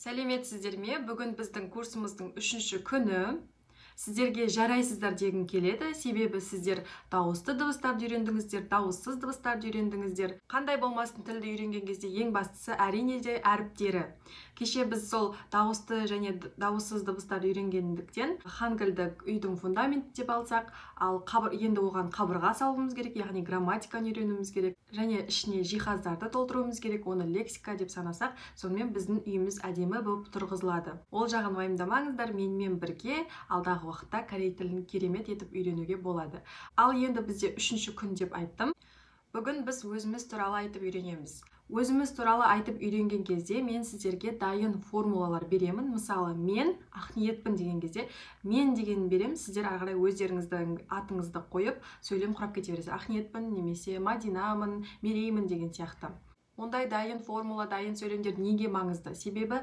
Сәлеметсіздер ме? Бүгін біздің курсымыздың 3-ші күні. Сіздерге жарайсыздар дегім келеді, себебі сіздер дауысты дыбыстарды үйрендіңіздер, дауыссыз дыбыстарды үйрендіңіздер. Қандай болмасын тілді үйренген кезде ең бастысы әрине де әріптері. Кеше біз сол дауысты және дауыссыз дыбыстарды үйренгендіктен хангыльді үйдің фундаменті деп алсақ, ал енді оған қабырға салуымыз керек, яғни грамматиканы үйренуіміз керек, және ішіне жиһаздарды толтыруымыз керек, оны лексика деп санасақ, сонымен біздің үйіміз әдемі болып тұрғызылады. Ол жағын уайымдамаңыздар, менімен бірге алдағы уақытта корей тілін керемет етіп үйренуге болады. Ал енді бізде 3-ші күн деп айттым. Бүгін біз өзіміз туралы айтып үйренеміз. Өзіміз туралы айтып үйренген кезде мен сіздерге дайын формулалар беремін. Мысалы, мен ақниетпін деген кезде мен дегенін беремін. Сіздер ары қарай өздеріңіздің атыңызды қойып, сөйлем құрап кете бересіз. Ақниетпін немесе Мадинамын, Мереймін деген сияқты. Ондай дайын формула, дайын сөйлемдер неге маңызды? Себебі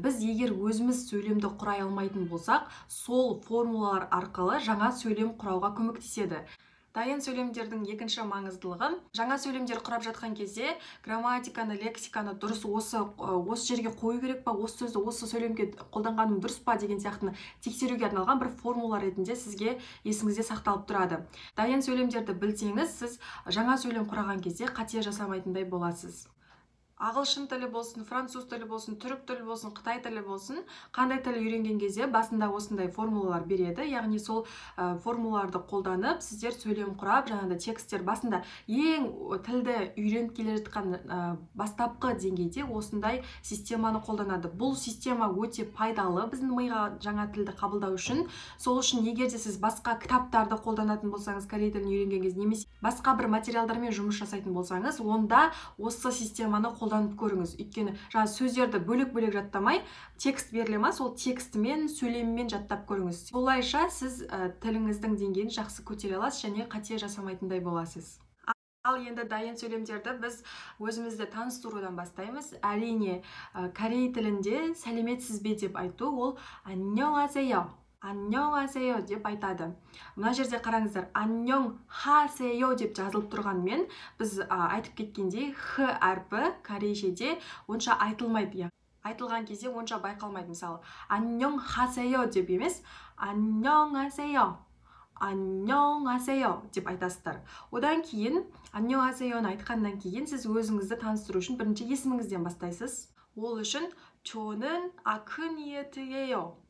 біз егер өзіміз сөйлемді құрай алмайтын болсақ, сол формулалар арқылы жаңа сөйлем құрауға көмектеседі. Дайын сөйлемдердің екінші маңыздылығы, жаңа сөйлемдер құрап жатқан кезде грамматиканы, лексиканы дұрыс осы жерге қою керек па, осы сөзді осы сөйлемге қолданғаным дұрыс па деген сияқтыны тексеруге арналған бір формула ретінде сізге есіңізде сақталып тұрады. Дайын сөйлемдерді білсеңіз, сіз жаңа сөйлем құраған кезде қате жасамайтындай боласыз. Ағылшын тілі болсын, француз тілі болсын, түрік тілі болсын, қытай тілі болсын, қандай тіл үйренген кезде басында осындай формулалар береді. Яғни сол формулаларды қолданып, сіздер сөйлем құрап, жаңағыдай тексттер басында ең тілді үйреніп келе жатқан бастапқы деңгейде осындай системаны қолданады. Бұл система өте пайдалы біздің миға жаңа тілді қабылдау үшін. Сол үшін егер де сіз басқа кітаптарды қолданатын болсаңыз, корей тілін үйренген кезде, немесе басқа бір материалдармен жұмыс жасайтын болсаңыз, онда осы системаны қолданып көріңіз. Өйткені жаңа сөздерді бөлек-бөлек жаттамай, текст беріле ма, сол текстімен, сөйлеммен жаттап көріңіз. Солайша сіз тіліңіздің деңгейін жақсы көтере аласыз және қате жасамайтындай боласыз. Ал енді дайын сөйлемдерді біз өзімізді таныстырудан бастаймыз. Әрине, корей тілінде сәлеметсіз бе деп айту, ол 안녕하세요. 안녕하세요 деп айтады. Мына жерде қараңыздар, 안녕하세요 деп жазылып тұрғанмен, біз айтып кеткендей, х әрпі корейшеде онша айтылмайды. Айтылған кезде онша байқалмайды. Мысалы, 안녕하세요 деп емес, 안녕하세요. 안녕하세요 деп айтасыздар. Одан кейін, 안녕하세요ны айтқаннан кейін, сіз өзіңізді таныстыру үшін бірінші есіміңізден бастайсыз. Ол үшін, 저는 ақниетіе요.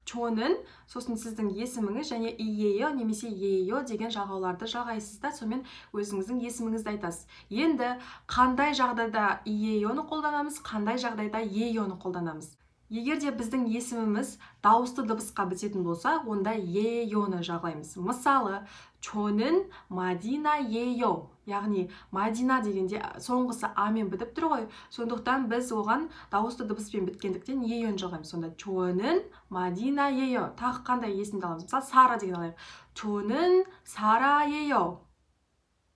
Чонын, сосын сіздің есіміңіз және ие요 немесе е요 деген жалғауларды жалғайсыз да, сонымен өзіңіздің есіміңізді айтасыз. Енді қандай жағдайда ие요ны қолданамыз, қандай жағдайда е요ны қолданамыз? Егер де біздің есіміміз дауысты дыбысқа бітетін болса, онда е요ны жалғаймыз. Мысалы, чонын Мадинае요. Яғни Мадина дегенде соңғысы амен бітіп тұр ғой. Сондықтан біз оған дауысты дыбыспен біткендіктен е요ны жалғаймыз. Сонда чонын Мадинае요. Тағы қандай есімді аламыз? Мысалы, Сара деген алайық. чонын Сарае요.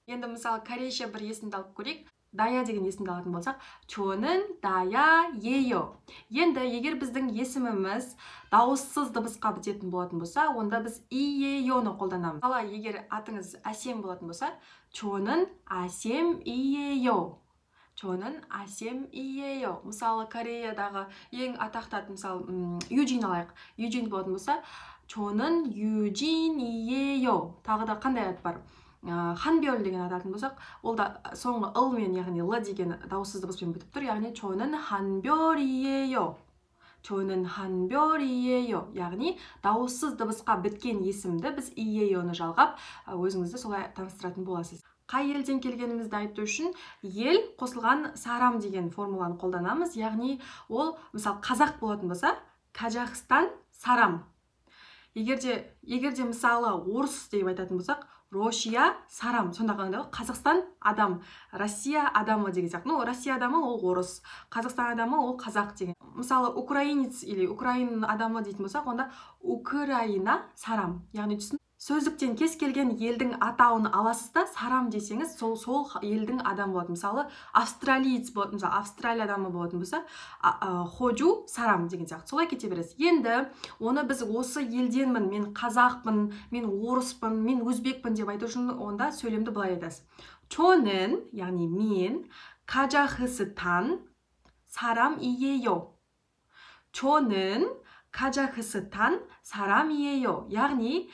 Енді мысалы корейше бір есімді алып көрейік. Дая деген есімді алатын болсақ, чонын Даяе요. Енді егер біздің есіміміз дауыссыз дыбысқа бітетін болатын болса, онда біз ие요ны қолданамыз. Мысалы, егер атыңыз Әсем болатын болса, чонын Әсемие요. Чонын Әсемие요. Мысалы, Кореядағы ең атақты ат, мысалы, Юджин алайық. Юджин болатын болса, чонын Юджиние요. Тағы да қандай ат бар? Ханбел деген ататын болсақ, ол да соңғы ылмен, яғни л деген дауыссыз дыбыспен бітіп тұр, яғни чонын Ханбелие요. Чонын Ханбелие요. Яғни дауыссыз дыбысқа біткен есімді біз ие요ны жалғап, өзіңізді солай таныстыратын боласыз. Қай елден келгенімізді айту үшін ел қосылған сарам деген формуланы қолданамыз, яғни ол, мысалы, қазақ болатын болса, Кажахстан сарам. Егер де мысалы орыс деп айтатын болсақ, Россия сарам. Сонда қандай Қазақстан адам, Россия адамы деген сияқты. Ну, Россия адамы ол орыс, Қазақстан адамы ол қазақ деген. Мысалы, украинец или украин адамы дейтін болсақ, онда Украина сарам. Яғни сөздіктен кез келген елдің атауын аласыз да, сарам десеңіз, сол елдің адамы болады. Мысалы, австралиец болады, мысалы, Австралия адамы болатын болса, ходжу сарам деген сияқты. Солай кете бересіз. Енді оны біз осы елденмін, мен қазақпын, мен орыспын, мен өзбекпін деп айту үшін онда сөйлемді былай айтасыз. 저는, яғни мен, Кажахстан 사람이에요. 저는 카자흐스탄 사람이에요. яғни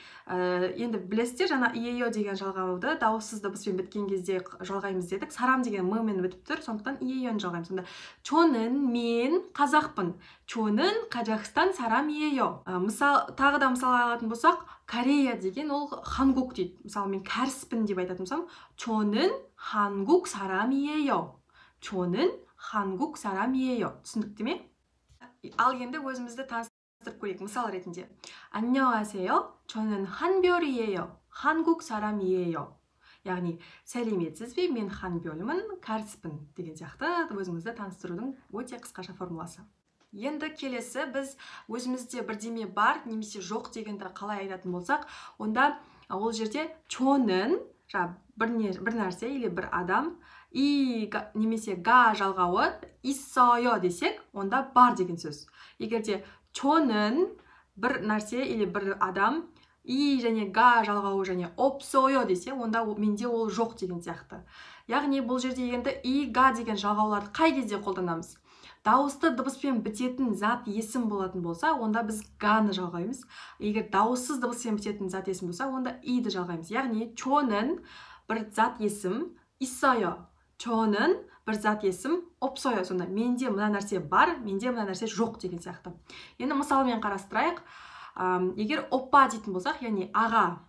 енді білесіздер, жаңа ие요 деген жалғауды дауыссыз дыбыспен біткен кезде жалғаймыз дедік. Сарам деген м-мен бітіп тұр, сондықтан ие요ны жалғаймыз. Сонда 저는 мен қазақпын. 저는 카자흐стан 사람이에요. Мысал, тағы да мысалға алатын болсақ, Корея деген ол 한국 дейді. Мысалы, мен кәріспін деп айтатын болсам, 저는 한국 사람이에요. 저는 한국 사람이에요. түсіндікті ме? Ал енді өзімізді таныстырып көрейік. Мысал ретінде. 안녕하세요. 저는 한별이에요. 한국 사람이에요. яғни сәлеметсіз бе, мен ханбелмін, кәріспін деген сияқты өзіңізді таныстырудың өте қысқаша формуласы. Енді келесі біз өзімізде бірдеме бар немесе жоқ дегенді қалай айтатын болсақ, онда ол жерде чонын бір нәрсе или бір адам и немесе га жалғауы иссойо десек, онда бар деген сөз. Егерде чонын бір нәрсе или бір адам и және га жалғауы және опсойо десе, онда менде ол жоқ деген сияқты. Яғни бұл жерде енді и га деген жалғауларды қай кезде қолданамыз? Дауысты дыбыспен бітетін зат есім болатын болса, онда біз ганы жалғаймыз. Егер дауыссыз дыбыспен бітетін зат есім болса, онда иді жалғаймыз. Яғни чонын бір зат есім иссойо. 저는 бір зат есім опсойо. Сонда менде мына нәрсе бар, менде мына нәрсе жоқ деген сияқты. Енді мысалмен қарастырайық. Егер оппа дейтін болсақ, яғни аға.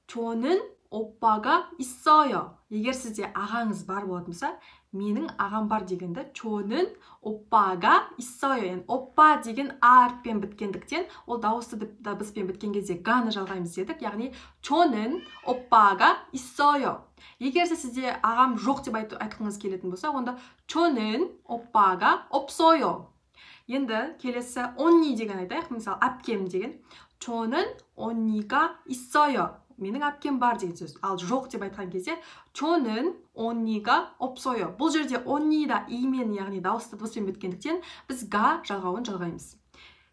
저는 оппаға 있어요. Егер сізде ағаңыз бар болатын болса, менің ағам бар дегенді 저는 оппаға 있어요. Яғни оппа деген а әріппен біткендіктен, ол дауысты дыбыспен біткен кезде ганы жалғаймыз дедік. Яғни 저는 оппаға 있어요. Егер сізде ағам жоқ деп айтқыңыз келетін болса, онда 저는 оппаға 없어요. Енді келесі 언니 деген айтайық. Мысалы, әпкем деген. 저는 언니가 있어요. Менің әпкем бар деген сөз. Ал жоқ деп айтқан кезде 저는 언니가 없어요. Бұл жерде 언니 да имен, яғни дауысты дыбыспен біткендіктен біз га жалғауын жалғаймыз.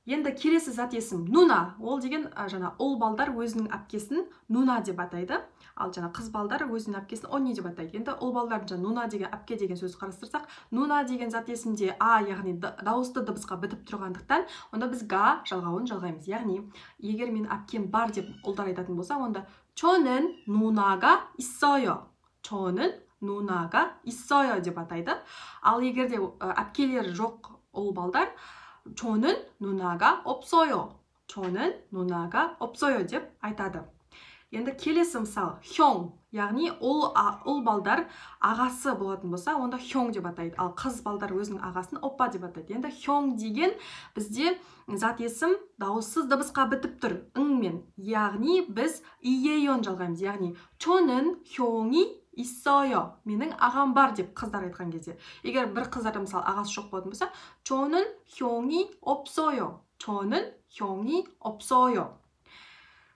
Енді келесі зат есім нуна. Ол деген жаңа ұл балдар өзінің әпкесін нуна деп атайды. Ал жаңа қыз балдар өзінің әпкесін онни деп атайды. Енді ұл балдардың жаңа нуна деген әпке деген сөз қарастырсақ, нуна деген зат есімде а, яғни дауысты дыбысқа бітіп тұрғандықтан, онда біз га жалғауын жалғаймыз. Яғни, егер мен әпкем бар деп ұлдар айтатын болса, онда 저는 누나가 있어요. 저는 누나가 있어요 деп атайды. Ал егерде әпкелер жоқ ұл балдар, 저는 누나가 없어요. 저는 누나가 없어요 деп айтады. Енді келесі мысал, 형, яғни ұл балдар ағасы болатын болса, онда 형 деп атайды. Ал қыз балдар өзінің ағасын оппа деп атайды. Енді 형 деген бізде зат есім дауыссыз дыбысқа бітіп тұр, ыңмен. Яғни біз ие요ны жалғаймыз. Яғни 저는 형이 있어요. менің ағам бар деп қыздар айтқан кезде. Егер бір қыздарда мысалы ағасы жоқ болатын болса, 저는 형이 없어요. 저는 형이 없어요.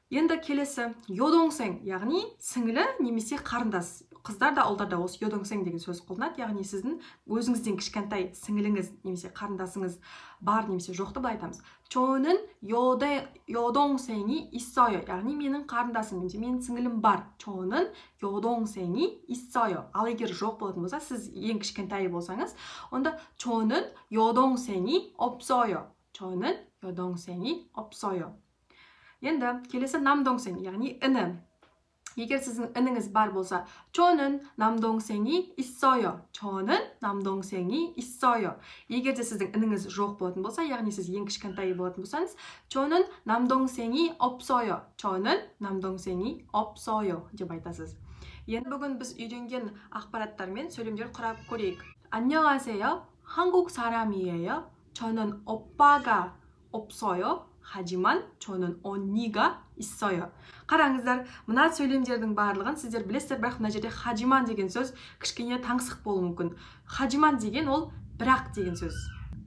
Енді келесі йодоңсең, яғни сіңілі немесе қарындас. Қыздар да ұлдар да осы йодоңсең деген сөз қолданады. Яғни сіздің өзіңізден кішкентай сіңіліңіз немесе қарындасыңыз бар немесе жоқты былай айтамыз. 저는 여동생이 있어요. яғни менің қарындасым немесе менің сіңілім бар. 저는 여동생이 있어요. Ал егер жоқ болатын болса, сіз ең кішкентай болсаңыз, онда 저는 여동생이 없어요. 저는 여동생이 없어요. Енді келесі намдоңсең, яғни іні. Егер сіздің ініңіз бар болса, 저는 남동생이 있어요. 저는 남동생이 있어요. Егер де сіздің ініңіз жоқ болатын болса, яғни сіз ең кішкентай болатын болсаңыз, 저는 남동생이 없어요. 저는 남동생이 없어요 деп айтасыз. Енді бүгін біз үйренген ақпараттармен сөйлемдер құрап көрейік. 안녕하세요. 한국 사람이에요. 저는 오빠가 없어요. 하지만 저는 언니가 있어요. қараңыздар, мына сөйлемдердің барлығын сіздер білесіздер, бірақ мына жерде хажиман деген сөз кішкене таңсық болуы мүмкін. Хажиман деген ол бірақ деген сөз.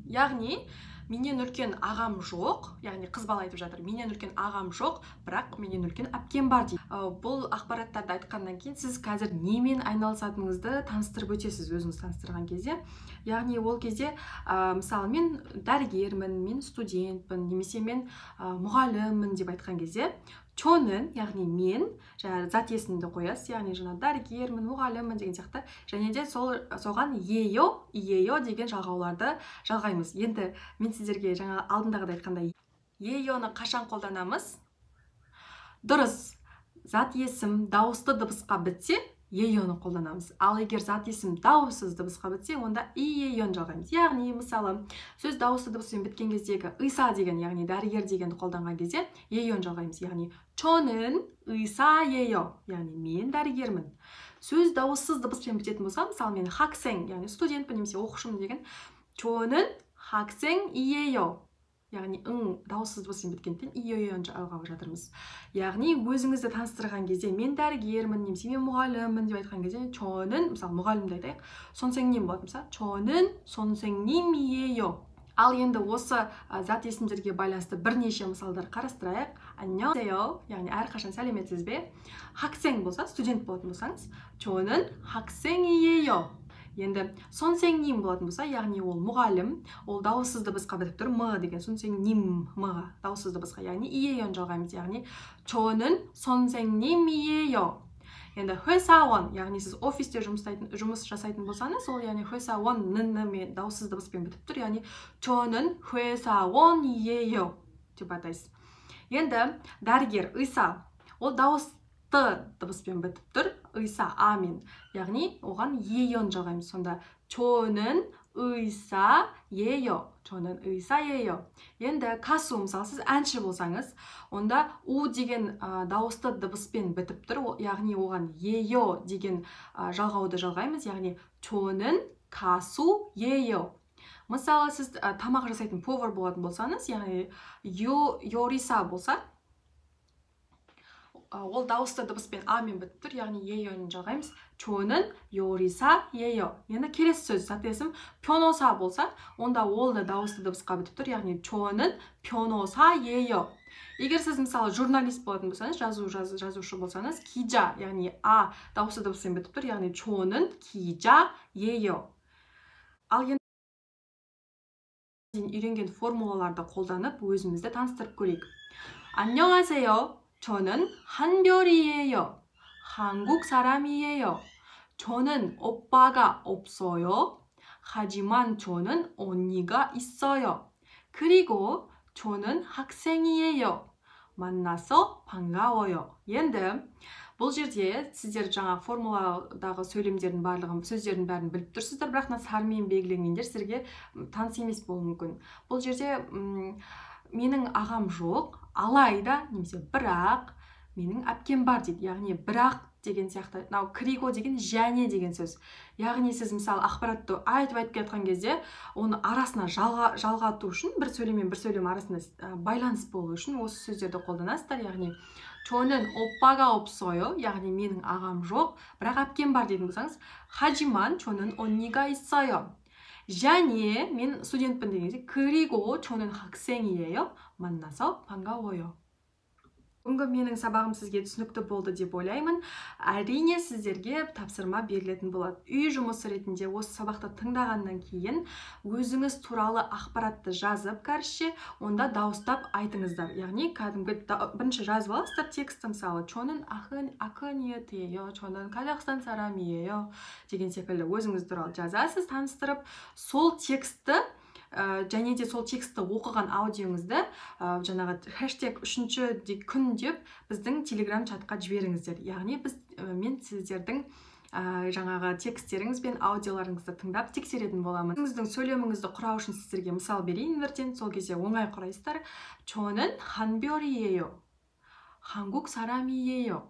Яғни, менен үлкен ағам жоқ, яғни қыз бала айтып жатыр, менен үлкен ағам жоқ, бірақ менен үлкен әпкем бар дейді. Бұл ақпараттарды айтқаннан кейін сіз қазір немен айналысатыныңызды таныстырып өтесіз өзіңіз таныстырған кезде. Яғни ол кезде мысалы мен дәрігермін, мен студентпін, немесе мен мұғаліммін деп айтқан кезде 저는 яғни мен жаңағы зат есімді қоясыз, яғни жаңа дәрігермін, мұғаліммін деген сияқты, және де соған иеё деген жалғауларды жалғаймыз. Енді мен сіздерге жаңа алдындағыдай айтқандай иеёны қашан қолданамыз? Дұрыс, зат есім дауысты дыбысқа бітсе иеёны қолданамыз. Ал егер зат есім дауыссыз дыбысқа бітсе, онда иеёны жалғаймыз. Яғни, мысалы, сөз дауысты дыбыспен біткен кездегі 의사 деген, яғни дәрігер дегенді қолданған кезде иеёны жалғаймыз. Яғни, 저는 의사예요. яғни мен дәрігермін. Сөз дауыссыз дыбыспен бітетін болса, мысалы, мен 학생, яғни студентпін немесе оқушымын деген, 저는 학생이에요. яғни дауыссыз дыбыспен біткендіктен иеёны жалғап жатырмыз. Яғни өзіңізді таныстырған кезде мен дәрігермін немесе мен мұғаліммін деп айтқан кезде 저는, мысалы, мұғалімді айтайық, 선생님 болатын болса, 저는 선생님이에요. Ал енді осы зат есімдерге байланысты бірнеше мысалдар қарастырайық. 안녕하세요, яғни әрқашан сәлеметсіз бе? 학생 болса, студент болатын болсаңыз, 저는 학생이에요. Енді 선생님 болатын болса, яғни ол мұғалім, ол дауыссыз дыбысқа бітіп тұр, м деген, 선생님, м-ға дауыссыз дыбысқа, яғни иеёны жалғаймыз, яғни 저는 선생님이에요. Енді 회사원, яғни сіз офисте жұмыс жасайтын болсаңыз, ол яғни 회사원, н-мен дауыссыз дыбыспен бітіп тұр, яғни 저는 회사원이에요 деп атайсыз. Енді дәрігер, 의사, ол дауысты дыбыспен бітіп тұр, 의사, амен, яғни оған иеёны жалғаймыз. Сонда 저는 의사예요. 저는 의사예요. енді 가수, мысалы, сіз әнші болсаңыз, онда у деген дауысты дыбыспен бітіп тұр, яғни оған её деген жалғауды жалғаймыз, яғни 저는 가수예요. Мысалы, сіз тамақ жасайтын повар болатын болсаңыз, яғни 요리사 болса, ол дауысты дыбыспен амен бітіп тұр, яғни еёны жалғаймыз. 저는 요리사예요. Енді келесі сөз, зат есім 변호사 болса, онда ол да дауысты дыбысқа бітіп тұр, яғни 저는 변호사예요. Егер сіз, мысалы, журналист болатын болсаңыз, жазушы болсаңыз, 기자, яғни дауысты дыбыспен бітіп тұр, яғни 저는 기자예요. Ал енді үйренген формулаларды қолданып өзімізді таныстырып көрейік. 안녕하세요. 저는 한별이에요. 한국 사람이에요. 저는 오빠가 없어요. 하지만 저는 언니가 있어요. 그리고 저는 학생이에요. 만나서 반가워요. Енді бұл жерде сіздер жаңа формуладағы сөйлемдердің барлығын, сөздердің бәрін біліп тұрсыздар, бірақ сармен белгіленгендер сіздерге таныс емес болуы мүмкін. Бұл жерде менің ағам жоқ, алайда немесе бірақ менің әпкем бар дейді. Яғни бірақ деген сияқты. Криго деген және деген сөз. Яғни сіз, мысалы, ақпаратты айтып кеткен кезде, оны арасына жалғату үшін, бір сөйлем мен бір сөйлем арасында байланыс болу үшін осы сөздерді қолданасыздар. Яғни 저는 오빠가 없어요. яғни менің ағам жоқ, бірақ әпкем бар дейтін болсаңыз, 하지만 저는 언니가 있어요. және мен студентпін дегенде, 그리고 저는 학생이에요. 만나서 반가워요. Бүгінгі менің сабағым сізге түсінікті болды деп ойлаймын. Әрине сіздерге тапсырма берілетін болады. Үй жұмысы ретінде осы сабақты тыңдағаннан кейін өзіңіз туралы ақпаратты жазып, кәрісше, онда дауыстап айтыңыздар. Яғни кәдімгі бірінші жазып аласыздар текстті, мысалы, 저는 акынете요, 저는 қазақстан 사람이에요 деген секілді өзіңіз туралы жазасыз, таныстырып, сол текстті және де сол текстті оқыған аудиоңызды жаңағы хэштег 3-ші күн деп біздің телеграм чатқа жіберіңіздер. Яғни мен сіздердің жаңағы тексттеріңіз бен аудиоларыңызды тыңдап тексеретін боламын. Сіздің сөйлеміңізді құрау үшін сіздерге мысал берейін ертең, сол кезде оңай құрайсыздар. 저는 한별이에요. 한국 사람이에요.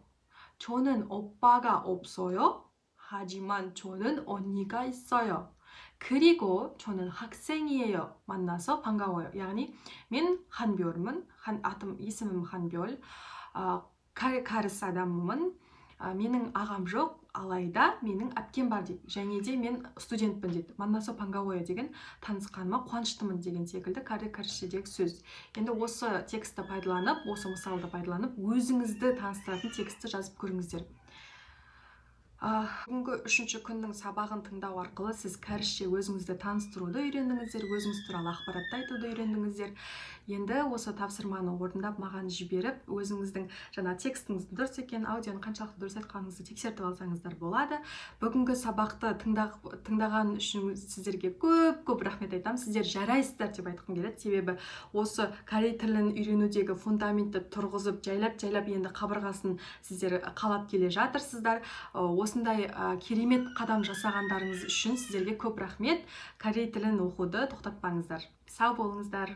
저는 오빠가 없어요. 하지만 저는 언니가 있어요. 그리고 저는 학생이에요. 만나서 반가워요. яғни мен 한별мін, есімім 한별, кәріс адаммын, менің ағам жоқ, алайда менің әпкем бар дейді. және де мен студентпін дейді. 만나서 반가워요 деген танысқаныма қуаныштымын деген секілді кәрісшедегі сөз. Енді осы текстті пайдаланып, осы мысалды пайдаланып, өзіңізді таныстыратын текстті жазып көріңіздер. Бүгінгі 3-ші күннің сабағын тыңдау арқылы сіз кәрісше өзіңізді таныстыруды үйрендіңіздер, өзіңіз туралы ақпаратты айтуды үйрендіңіздер. Енді осы тапсырманы орындап маған жіберіп, өзіңіздің жаңа текстіңіз дұрыс екен, аудионы қаншалықты дұрыс айтқаныңызды тексертіп алсаңыздар болады. Бүгінгі сабақты тыңдаған үшін сіздерге көп рахмет айтамын. Сіздер жарайсыздар деп айтқым келеді. Себебі осы корей тілін үйренудегі фундаментті тұрғызып, жайлап енді қабырғасын сіздер қалап келе жатырсыздар. Осындай керемет қадам жасағандарыңыз үшін сіздерге көп рахмет. Корей тілін оқуды тоқтатпаңыздар. Сау болыңыздар.